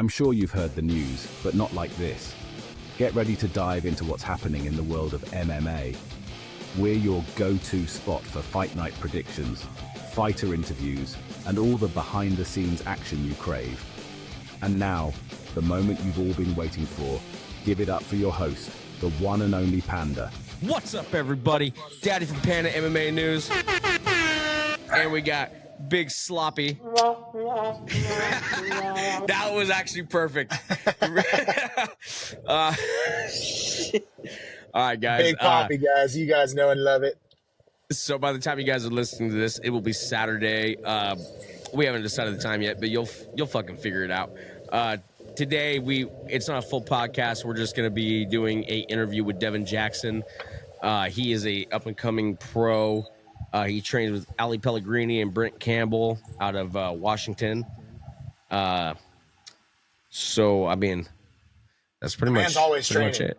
I'm sure you've heard the news, but not like this. Get ready to dive into what's happening in the world of MMA. We're your go-to spot for fight night predictions, fighter interviews, and all the behind-the-scenes action you crave. And now, the moment you've all been waiting for. Give it up for your host, the one and only Panda. What's up, everybody? Daddy from PandaMMANews. And we got Big Sloppy. That was actually perfect. All right, guys. Big coffee, guys. You guys know and love it. So by the time you guys are listening to this, it will be Saturday. We haven't decided the time yet, but you'll fucking figure it out. Today, it's not a full podcast. We're just going to be doing a interview with Devon Jackson. He is a up-and-coming pro. He trains with Ali Pellegrini and Brent Campbell out of Washington. So, I mean, that's pretty much it.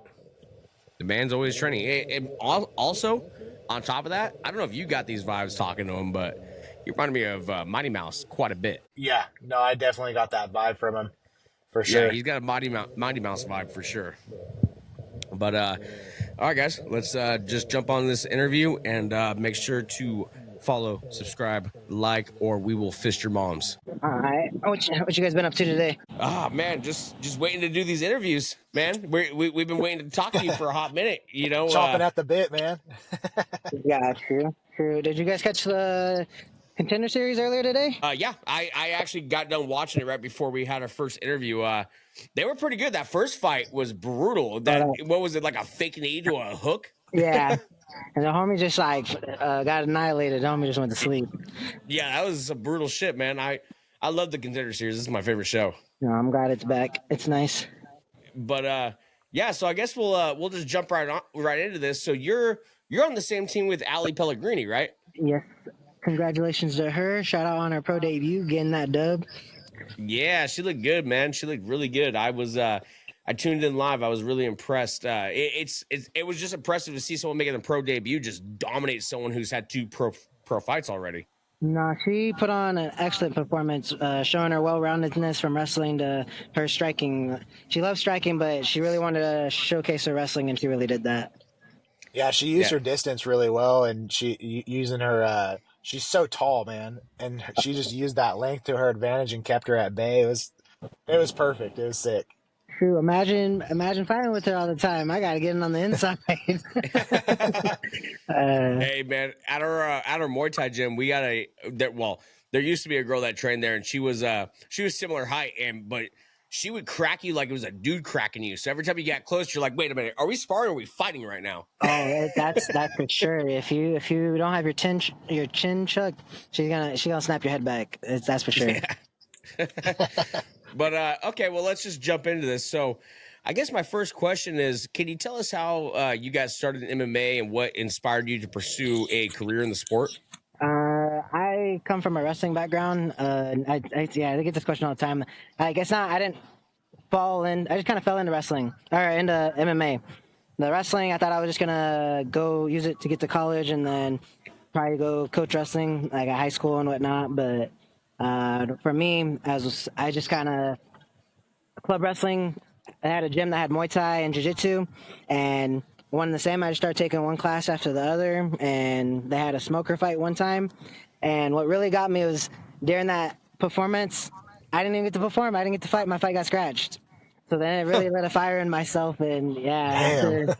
The man's always training. And also, on top of that, I don't know if you got these vibes talking to him, but you reminded me of Mighty Mouse quite a bit. Yeah, no, I definitely got that vibe from him, for sure. Yeah, he's got a Mighty Mouse vibe for sure. But, all right, guys, let's just jump on this interview and make sure to follow, subscribe, like, or we will fist your moms. All right. What you guys been up to today? Man, just waiting to do these interviews, man. We've been waiting to talk to you for a hot minute, you know. Chopping at the bit, man. Yeah, true. Did you guys catch the Contender Series earlier today? Yeah, I actually got done watching it right before we had our first interview. They were pretty good. That first fight was brutal. What was it, like a fake knee to a hook? Yeah. And the homie just got annihilated. The homie just went to sleep. Yeah, that was some brutal shit, man. I love the Contender Series. This is my favorite show. No, I'm glad it's back. It's nice. But yeah, so I guess we'll just jump right into this. So you're on the same team with Ali Pellegrini, right? Yes. Congratulations to her. Shout out on her pro debut, getting that dub. Yeah, she looked good, man. She looked really good. I tuned in live. I was really impressed. It was just impressive to see someone making a pro debut just dominate someone who's had two pro fights already. No, she put on an excellent performance, showing her well-roundedness from wrestling to her striking. She loves striking, but she really wanted to showcase her wrestling, and she really did that. Yeah, she used her distance really well, and she using her. She's so tall, man, and she just used that length to her advantage and kept her at bay. It was perfect. It was sick. True. Imagine fighting with her all the time. I got to get in on the inside. Hey, man, at our Muay Thai gym, we got there used to be a girl that trained there, and she was similar height, but she would crack you like it was a dude cracking you. So every time you got close, you're like, wait a minute, are we sparring or are we fighting right now? Oh, that's for sure. If you don't have your chin chucked, she's gonna snap your head back. That's for sure. Yeah. But okay, well, let's just jump into this. So I guess my first question is, can you tell us how you got started in MMA and what inspired you to pursue a career in the sport? I come from a wrestling background. I get this question all the time. I guess not. I didn't fall in. I just kind of fell into wrestling or into MMA. The wrestling, I thought I was just gonna go use it to get to college and then probably go coach wrestling like at high school and whatnot. But for me, I just kind of club wrestling. I had a gym that had Muay Thai and Jiu-Jitsu, and one and the same. I just started taking one class after the other, and they had a smoker fight one time. And what really got me was during that performance, I didn't even get to perform. I didn't get to fight. My fight got scratched. So then it really lit a fire in myself. And yeah,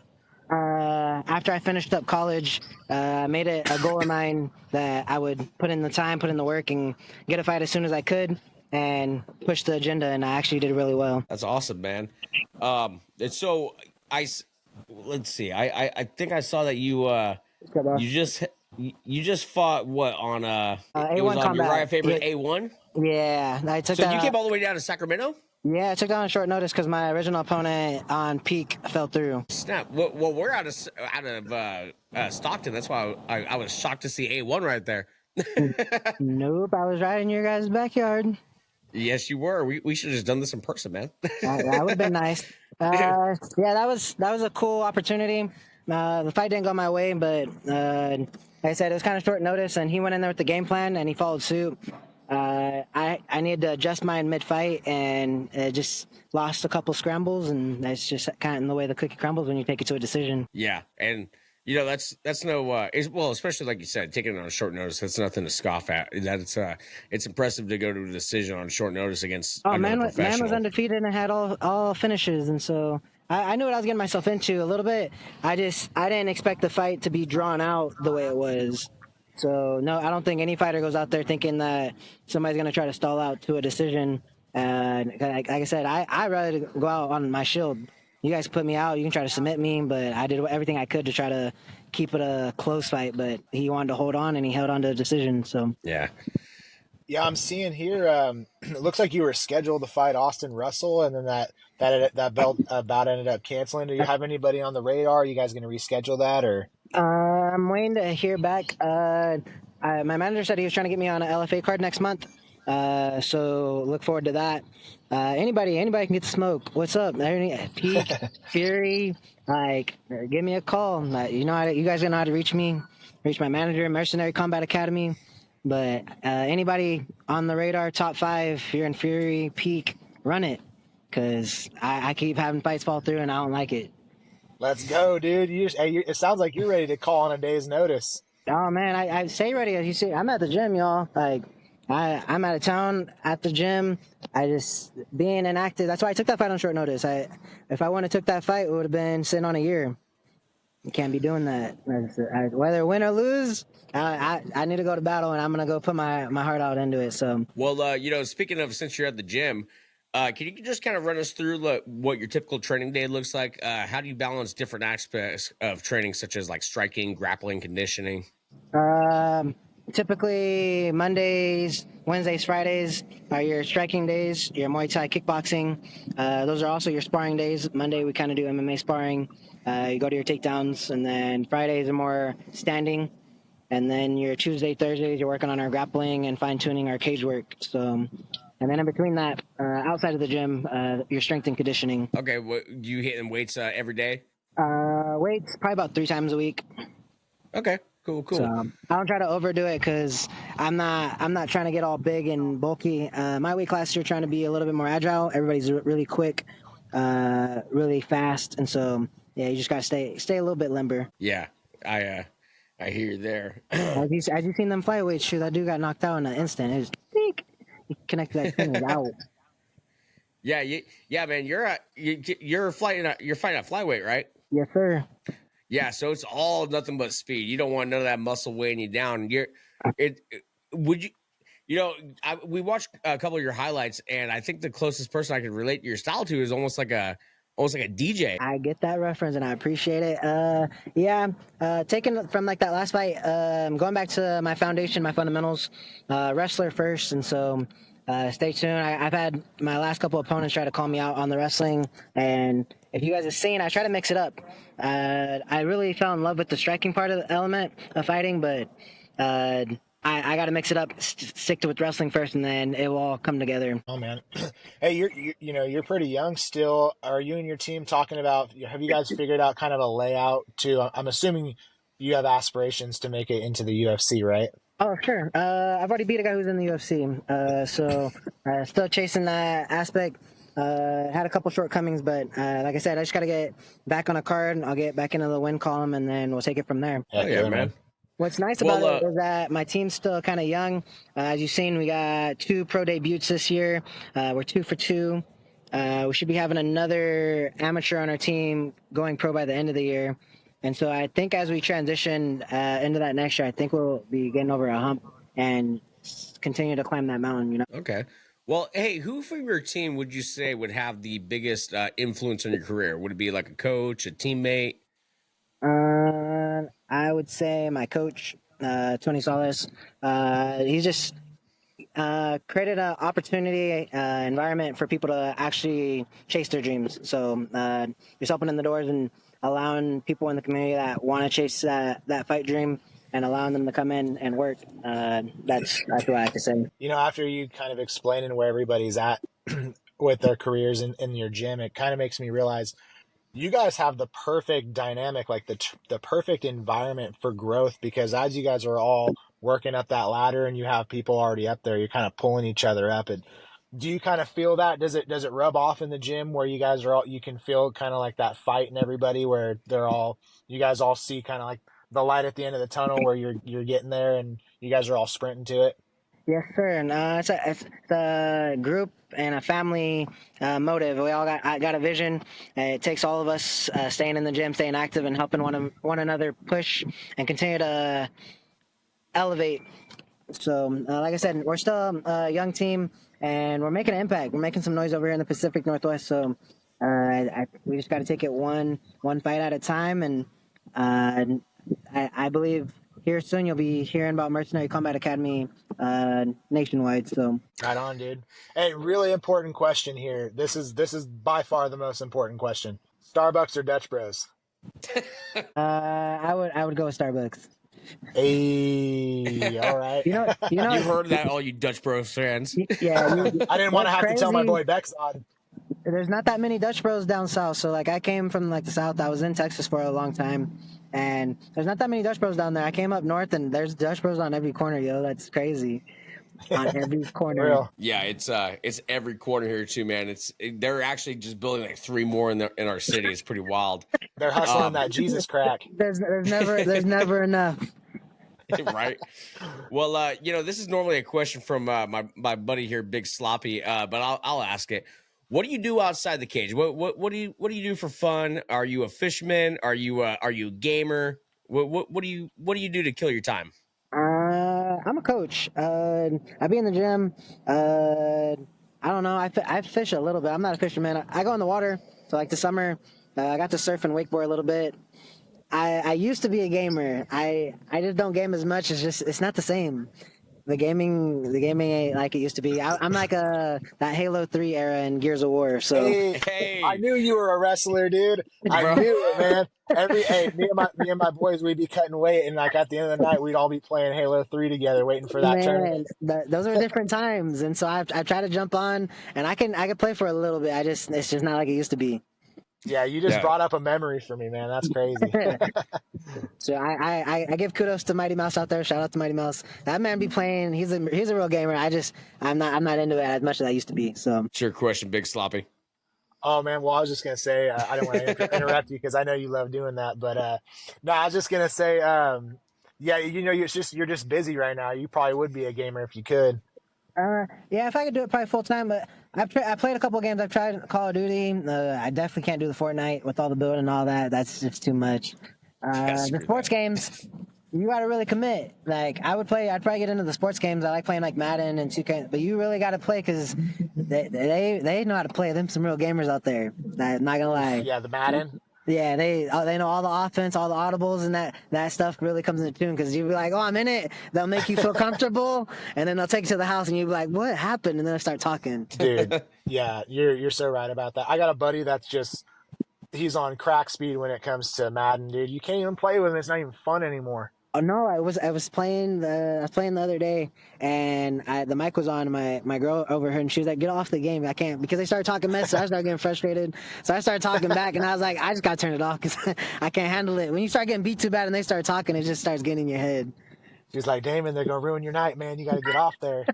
after I finished up college, I made it a goal of mine that I would put in the time, put in the work, and get a fight as soon as I could and push the agenda. And I actually did really well. That's awesome, man. And so let's see. I think I saw that you just fought what on A1 it was on combat. Uriah favorite A1. Yeah, I took. So you came all the way down to Sacramento? Yeah, I took that on short notice because my original opponent on peak fell through. Snap. Well, we're out of Stockton. That's why I was shocked to see A1 right there. Nope, I was right in your guys' backyard. Yes, you were. We should have just done this in person, man. That would have been nice. Yeah, that was a cool opportunity. The fight didn't go my way, but like I said, it was kind of short notice, and he went in there with the game plan, and he followed suit. I needed to adjust mine mid-fight and just lost a couple scrambles, and that's just kind of the way the cookie crumbles when you take it to a decision. Yeah, and that's no well, especially like you said, taking it on short notice. That's nothing to scoff at. That it's impressive to go to a decision on short notice against another man professional. was undefeated and had all finishes, and so I knew what I was getting myself into a little bit. I didn't expect the fight to be drawn out the way it was. So no, I don't think any fighter goes out there thinking that somebody's gonna try to stall out to a decision. Like I said, I rather go out on my shield. You guys put me out, you can try to submit me, but I did everything I could to try to keep it a close fight. But he wanted to hold on, and he held on to the decision. So yeah, I'm seeing here. It looks like you were scheduled to fight Austin Russell, and then that belt bout ended up canceling. Do you have anybody on the radar? Are you guys going to reschedule that, or? I'm waiting to hear back. My manager said he was trying to get me on an LFA card next month. So look forward to that. Anybody can get the smoke. What's up? Peak, Fury, give me a call. You guys know how to reach me. Reach my manager, Mercenary Combat Academy. But anybody on the radar, top 5, you're in Fury, Peak, run it. Because I keep having fights fall through, and I don't like it. Let's go, dude. It sounds like you're ready to call on a day's notice. Oh, man, I stay ready. As you see, I'm at the gym, y'all. I'm out of town at the gym. I just being inactive. That's why I took that fight on short notice. If I wouldn't have took that fight, it would have been sitting on a year. You can't be doing that. Whether win or lose, I need to go to battle, and I'm gonna go put my heart out into it. So, well, speaking of, since you're at the gym, can you just kind of run us through what your typical training day looks like? How do you balance different aspects of training, such as like striking, grappling, conditioning? Typically Mondays, Wednesdays, Fridays are your striking days, your Muay Thai, kickboxing. Those are also your sparring days. Monday we kind of do MMA sparring. You go to your takedowns, and then Fridays are more standing. And then your Tuesday, Thursdays, you're working on our grappling and fine-tuning our cage work. So, and then in between that, outside of the gym, your strength and conditioning. Okay, do you hit weights every day? Weights probably about 3 times a week. Okay. Cool. So I don't try to overdo it because I'm not trying to get all big and bulky. My weight class, you're trying to be a little bit more agile. Everybody's really quick, really fast, and so yeah, you just gotta stay a little bit limber. Yeah, I hear you there. Have you seen them flyweights? Shoot, that dude got knocked out in an instant. It was think he connected that thing out. Yeah, man. You're fighting at flyweight, right? Yes, sir. Yeah, so it's all nothing but speed. You don't want none of that muscle weighing you down. We watched a couple of your highlights, and I think the closest person I could relate your style to is almost like a DJ. I get that reference, and I appreciate it. Taking from like that last fight, going back to my foundation, my fundamentals, wrestler first, and so stay tuned. I've had my last couple opponents try to call me out on the wrestling, and if you guys have seen, I try to mix it up. I really fell in love with the striking part of the element of fighting, but I got to mix it up, stick with wrestling first, and then it will all come together. Oh man, hey, you're pretty young still. Are you and your team talking about? Have you guys figured out kind of a layout to? I'm assuming you have aspirations to make it into the UFC, right? Oh, sure. I've already beat a guy who's in the UFC, so still chasing that aspect. Had a couple shortcomings, but like I said, I just got to get back on a card. I'll get back into the win column, and then we'll take it from there. Yeah, man. What's nice about it is that my team's still kind of young. As you've seen, we got 2 pro debuts this year. We're 2 for 2. We should be having another amateur on our team going pro by the end of the year. And so I think as we transition into that next year, I think we'll be getting over a hump and continue to climb that mountain, Okay. Well, hey, who from your team would you say would have the biggest influence on your career? Would it be like a coach, a teammate? I would say my coach, Tony Solis. He's just created an opportunity environment for people to actually chase their dreams. So just opening the doors and allowing people in the community that want to chase that fight dream and allowing them to come in and work. That's what I have to say. After you kind of explaining where everybody's at with their careers in your gym, it kind of makes me realize you guys have the perfect dynamic, like the perfect environment for growth, because as you guys are all working up that ladder and you have people already up there, you're kind of pulling each other up. And do you kind of feel that? Does it rub off in the gym where you guys are all, you can feel kind of like that fight in everybody where you guys all see kind of like the light at the end of the tunnel where you're getting there and you guys are all sprinting to it? Yes, sir. And it's a group and a family motive. We all got a vision. It takes all of us staying in the gym, staying active, and helping one another push and continue to elevate. So, like I said, we're still a young team, and we're making an impact. We're making some noise over here in the Pacific Northwest. So, we just got to take it one fight at a time. And I believe here soon you'll be hearing about Mercenary Combat Academy nationwide. So right on, dude. Hey, really important question here. This is by far the most important question. Starbucks or Dutch Bros? I would go with Starbucks. Hey, all right. You know, You heard that, all you Dutch Bros fans. Yeah, I didn't want to have to tell my boy Bex on. There's not that many Dutch Bros down south. So like I came from like the south. I was in Texas for a long time, and there's not that many Dutch Bros down there. I came up north, and there's Dutch Bros on every corner, yo. That's crazy. On every corner. Real. Yeah, it's every corner here too, man. They're actually just building like 3 more in our city. It's pretty wild. They're hustling that Jesus crack. There's never enough. Right. Well, this is normally a question from my buddy here, Big Sloppy. But I'll ask it. What do you do outside the cage? What do you do for fun? Are you a fisherman? Are you a gamer? What do you do to kill your time? I'm a coach. I be in the gym. I don't know. I fish a little bit. I'm not a fisherman. I go in the water. So like the summer, I got to surf and wakeboard a little bit. I used to be a gamer. I just don't game as much. It's not the same. The gaming ain't like it used to be. I'm like that Halo 3 era in Gears of War. So hey. I knew you were a wrestler, dude. I knew it, man. Me and my boys, we'd be cutting weight, and like at the end of the night, we'd all be playing Halo 3 together, waiting for that tournament. Those are different times, and so I try to jump on, and I can play for a little bit. It's just not like it used to be. Yeah, you just brought up a memory for me, man. That's crazy. So I give kudos to Mighty Mouse out there. Shout out to Mighty Mouse. That man be playing. He's a real gamer. I'm not into it as much as I used to be. So it's your question, Big Sloppy. Oh man, well I was just gonna say I didn't want to interrupt you because I know you love doing that, but no, I was just gonna say yeah, you're just busy right now. You probably would be a gamer if you could. Yeah, if I could do it probably full time, but I played a couple of games. I've tried Call of Duty. I definitely can't do the Fortnite with all the building and all that. That's just too much. The sports games, you got to really commit. Like I'd probably get into the sports games. I like playing like Madden and 2K, but you really got to play because they know how to play. Them some real gamers out there. I'm not gonna lie. Yeah, the Madden. Yeah, they know all the offense, all the audibles, and that stuff really comes into tune because you'll be like, oh, I'm in it. They'll make you feel comfortable, and then they'll take you to the house, and you'll be like, what happened? And then they'll start talking. Dude, yeah, you're so right about that. I got a buddy that's he's on crack speed when it comes to Madden, dude. You can't even play with him. It's not even fun anymore. Oh no, I was playing the other day, and the mic was on. My girl over here, and she was like, "Get off the game! I can't," because they started talking mess. So I started getting frustrated. So I started talking back, and I was like, "I just gotta turn it off because I can't handle it." When you start getting beat too bad, and they start talking, it just starts getting in your head. She's like, "Damon, they're gonna ruin your night, man. You got to get off there."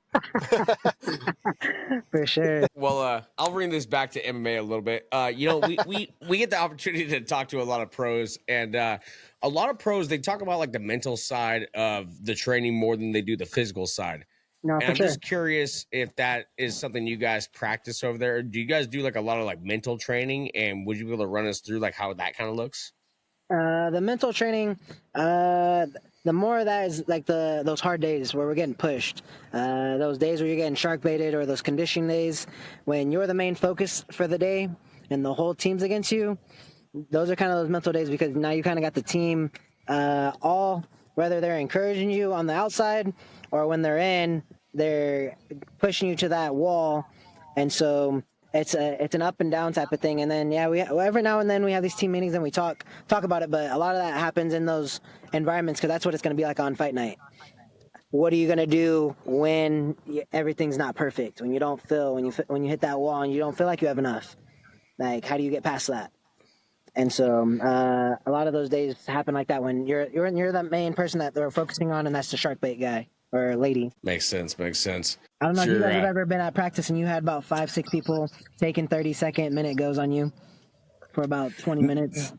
For sure. Well, I'll bring this back to MMA a little bit. We get the opportunity to talk to a lot of pros, and a lot of pros, they talk about like the mental side of the training more than they do the physical side. No, and for I'm sure. just curious if that is something you guys practice over there. Do you guys do like a lot of like mental training, and would you be able to run us through like how that kind of looks? The mental training, the more of that is like those hard days where we're getting pushed, those days where you're getting shark baited, or those conditioning days when you're the main focus for the day and the whole team's against you. Those are kind of those mental days because now you kind of got the team all, whether they're encouraging you on the outside or when they're in, they're pushing you to that wall. And so it's an up and down type of thing. And then, yeah, every now and then we have these team meetings and we talk about it. But a lot of that happens in those environments because that's what it's going to be like on fight night. What are you going to do when everything's not perfect, when you don't feel, when you hit that wall and you don't feel like you have enough? Like, how do you get past that? And so a lot of those days happen like that when you're the main person that they're focusing on, and that's the shark bait guy or lady. Makes sense. I don't know if you Sure, guys have ever been at practice and you had about 5-6 people taking 30-second minute goes on you for about 20 minutes.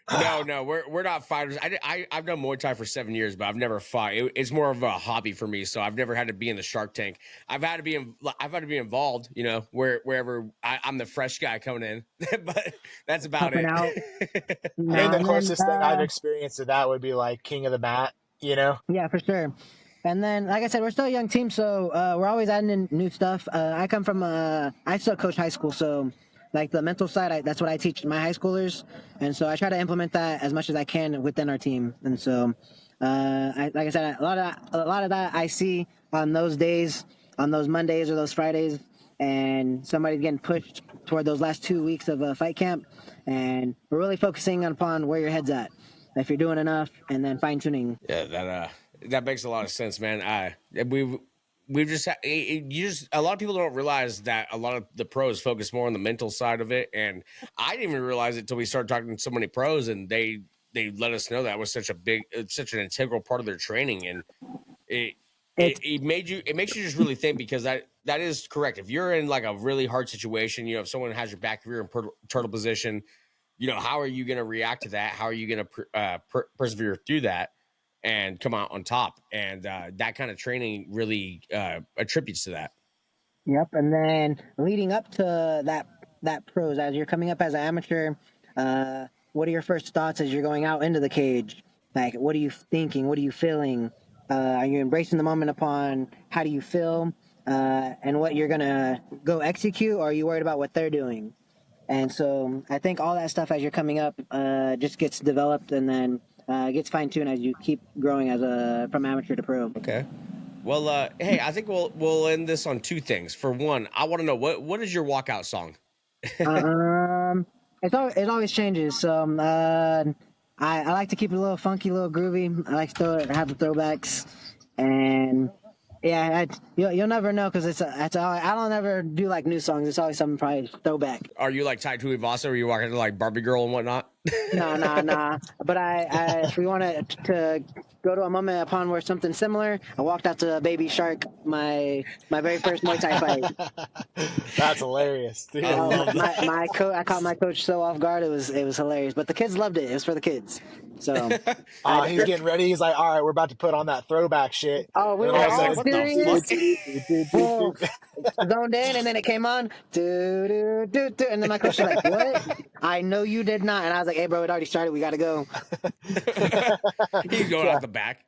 No, we're not fighters. I've done Muay Thai for 7 years, but I've never fought. It's more of a hobby for me, so I've never had to be in the Shark Tank. I've had to be involved, you know, wherever I'm the fresh guy coming in, but that's about Helping it. out. I think the And closest then, thing I've experienced to that would be like King of the Mat, you know? yeah, for sure. And then, like I said, we're still a young team, so we're always adding in new stuff. I come from, I still coach high school, so like the mental side, that's what I teach my high schoolers. And so I try to implement that as much as I can within our team. And so, like I said, a lot of that I see on those days, on those Mondays or those Fridays, and somebody's getting pushed toward those last 2 weeks of fight camp. And we're really focusing upon where your head's at, if you're doing enough, and then fine tuning. Yeah, that makes a lot of sense, man. We've just a lot of people don't realize that a lot of the pros focus more on the mental side of it, and I didn't even realize it until we started talking to so many pros, and they let us know that was such an integral part of their training, and it makes you just really think, because that is correct. If you're in like a really hard situation, you know, if someone has your back, if you're in turtle position, you know, how are you going to react to that? How are you going to persevere through that and come out on top? And that kind of training really attributes to that. Yep. And then leading up to that pros, as you're coming up as an amateur, what are your first thoughts as you're going out into the cage? Like, what are you thinking? What are you feeling? Are you embracing the moment upon how do you feel and what you're going to go execute? Or are you worried about what they're doing? And so I think all that stuff as you're coming up just gets developed and then gets fine-tuned as you keep growing from amateur to pro. Okay. Well, hey, I think we'll end this on two things. For one, I want to know what is your walkout song? It always changes. So I like to keep it a little funky, a little groovy. I like to have the throwbacks, and yeah, you'll never know because I don't ever do like new songs. It's always something probably throwback. Are you like tied to Tuivasa, or are you walking to like Barbie Girl and whatnot? Nah. But if we wanted to go to a moment upon where something similar, I walked out to Baby Shark, my very first Muay Thai fight. That's hilarious, dude. I caught my coach so off guard. It was hilarious, but the kids loved it. It was for the kids. So he's getting ready. He's like, all right, we're about to put on that throwback shit. Oh, we were all serious. Zoned in, and then it came on. And then my coach was like, "What? I know you did not." And I was like, "Hey, bro, it already started. We got to go." He's going out the back.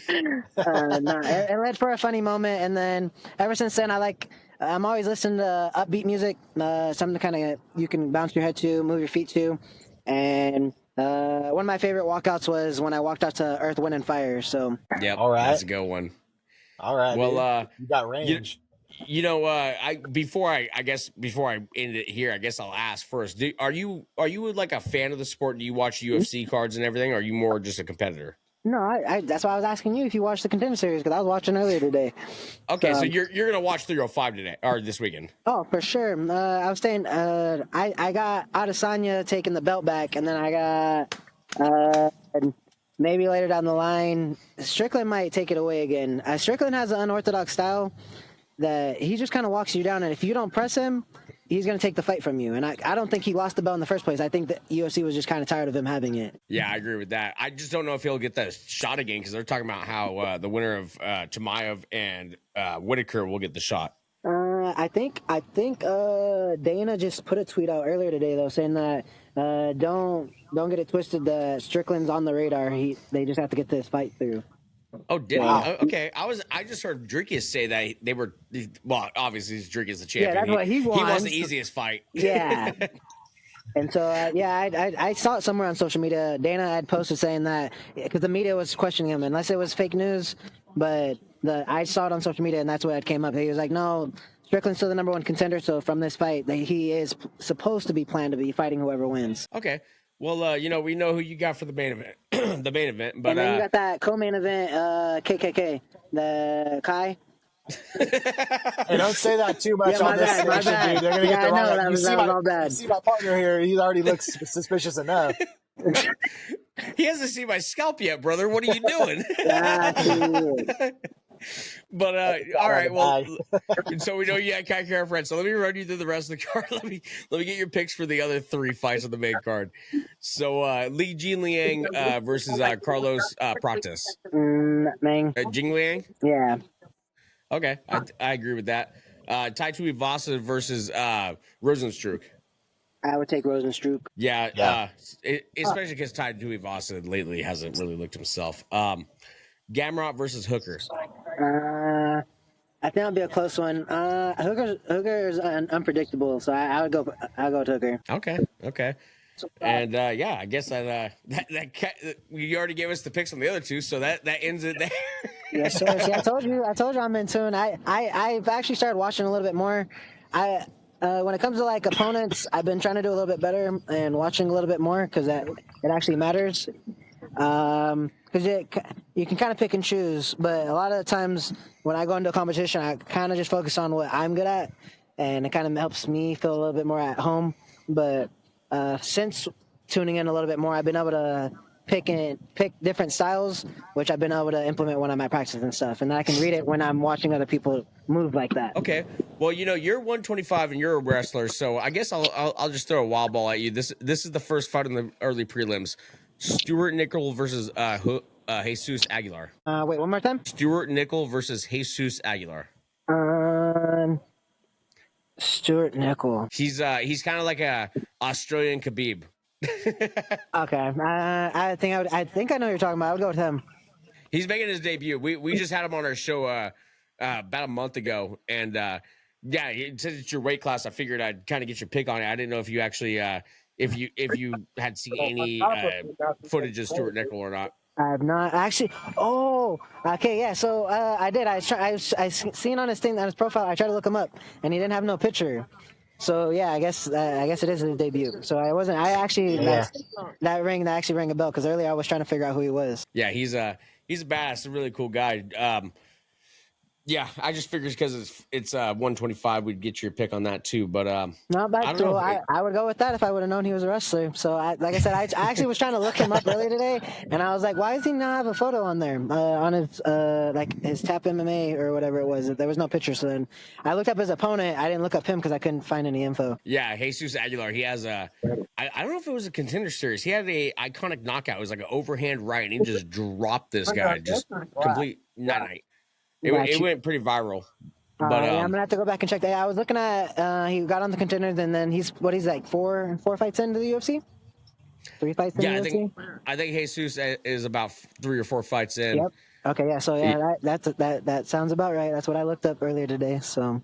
It led for a funny moment, and then ever since then, I'm always listening to upbeat music, something to kind of you can bounce your head to, move your feet to, and one of my favorite walkouts was when I walked out to Earth, Wind, and Fire. So yep, all right, that's a good one. All right, well, you got range. You know, before I end it here, I guess I'll ask first. Are you like a fan of the sport? Do you watch UFC cards and everything? Or are you more just a competitor? No, that's why I was asking you if you watched the Contender Series, because I was watching earlier today. Okay, so you're gonna watch 305 today or this weekend? Oh, for sure. I was saying, I got Adesanya taking the belt back, and then I got maybe later down the line, Strickland might take it away again. Strickland has an unorthodox style that he just kind of walks you down, and if you don't press him, he's going to take the fight from you. And I don't think he lost the belt in the first place. I think that UFC was just kind of tired of him having it. Yeah, I agree with that. I just don't know if he'll get that shot again, because they're talking about how the winner of Chimaev and Whitaker will get the shot. I think Dana just put a tweet out earlier today, though, saying that don't get it twisted. Strickland's on the radar. They just have to get this fight through. Oh, did he? Okay, I just heard Dricus say that they were. Well, obviously, Dricus the champion. Yeah, that's what he wants. He wants the easiest fight. Yeah. And so, I saw it somewhere on social media. Dana had posted saying that because the media was questioning him, unless it was fake news. But I saw it on social media, and that's where it came up. He was like, "No, Strickland's still the number one contender. So from this fight, he is supposed to be planned to be fighting whoever wins." Okay. Well, we know who you got for the main event. The main event, but and then you got that co-main event, KKK, the Kai. Hey, don't say that too much Yeah, on this my station, bad. dude. They're gonna Yeah, get the I wrong. know, that was all bad. You see my partner here. He already looks suspicious enough. He hasn't seen my scalp yet, brother. What are you doing? But all right, well, so we know you got Kai Kara friends. So let me run you through the rest of the card. Let me get your picks for the other 3 fights on the main card. So Li Jingliang versus Carlos Prates. Jingliang? Yeah. Okay, I agree with that. Tuivasa versus Rozenstruik. I would take Rozenstruik. Yeah. Especially because Tuivasa lately hasn't really looked himself. Gamrot versus Hooker. I think it'll be a close one. Hooker is unpredictable, so I'll go with Hooker. Okay. And I guess that you already gave us the picks on the other 2, so that ends it there. Yes, sir. See, I told you I'm in tune. I've actually started watching a little bit more. When it comes to like opponents, I've been trying to do a little bit better and watching a little bit more because it actually matters. Because you can kind of pick and choose, but a lot of the times when I go into a competition, I kind of just focus on what I'm good at, and it kind of helps me feel a little bit more at home. But since tuning in a little bit more, I've been able to pick different styles, which I've been able to implement when I'm at practice and stuff, and I can read it when I'm watching other people move like that. Okay, well, you're 125 and you're a wrestler, so I guess I'll just throw a wild ball at you. This is the first fight in the early prelims. Stewart Nicoll versus Jesús Aguilar. Wait, one more time. Stewart Nicoll versus Jesús Aguilar. Stewart Nicoll. He's kind of like a Australian Khabib. Okay. I think I know what you're talking about. I would go with him. He's making his debut. We just had him on our show about a month ago, and since it's your weight class, I figured I'd kind of get your pick on it. I didn't know if you actually if you had seen any footage of Stewart Nicoll or not. I have not actually. Oh, okay, yeah. So I did. I seen on his thing, on his profile. I tried to look him up, and he didn't have no picture. So yeah, I guess it is his debut. So that actually rang a bell because earlier I was trying to figure out who he was. Yeah, he's a badass, a really cool guy. Yeah, I just figured because it's 125, we'd get your pick on that too. But not bad. I would go with that if I would have known he was a wrestler. So like I said, I actually was trying to look him up earlier today, and I was like, why does he not have a photo on there on his his Tap MMA or whatever it was? There was no picture. So then I looked up his opponent. I didn't look up him because I couldn't find any info. Yeah, Jesús Aguilar. He has I don't know if it was a contender series. He had a iconic knockout. It was like an overhand right, and he just dropped this guy, just complete night. It went pretty viral. But I'm gonna have to go back and check that. I was looking at he got on the contenders, and then he's like four fights into the UFC. 3 fights in the UFC? I think Jesús is about 3 or 4 fights in. Yep. Okay, yeah. So that sounds about right. That's what I looked up earlier today. So.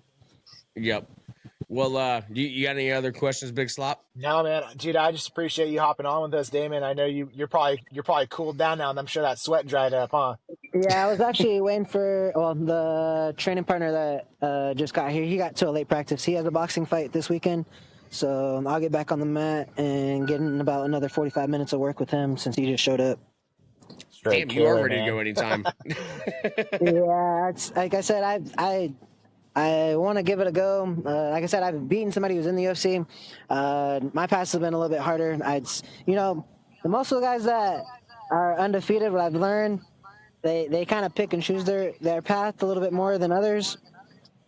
Yep. Well, you got any other questions, Big Slop? No, man, dude. I just appreciate you hopping on with us, Damon. I know you're probably cooled down now, and I'm sure that sweat dried up, huh? Yeah, I was actually waiting for the training partner that just got here. He got to a late practice. He has a boxing fight this weekend, so I'll get back on the mat and get in about another 45 minutes of work with him since he just showed up. Damn, you are ready to go anytime. Yeah, it's like I said, I want to give it a go. Like I said, I've beaten somebody who's in the UFC. My past has been a little bit harder. Most of the guys that are undefeated, what I've learned, they kind of pick and choose their path a little bit more than others.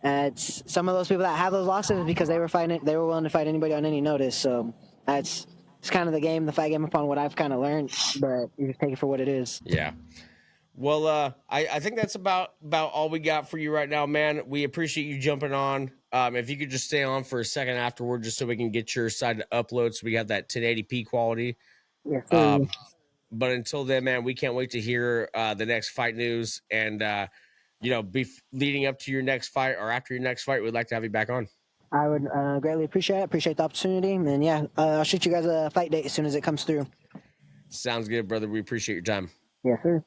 It's some of those people that have those losses because they were willing to fight anybody on any notice. So it's kind of the fight game upon what I've kind of learned, but you just take it for what it is. Yeah. Well, I think that's about all we got for you right now, man. We appreciate you jumping on. If you could just stay on for a second afterward, just so we can get your side to upload, so we have that 1080p quality. Yeah. But until then, man, we can't wait to hear the next fight news, and be leading up to your next fight or after your next fight. We'd like to have you back on. I would greatly appreciate the opportunity, and yeah, I'll shoot you guys a fight date as soon as it comes through. Sounds good, brother. We appreciate your time. Yes, sir.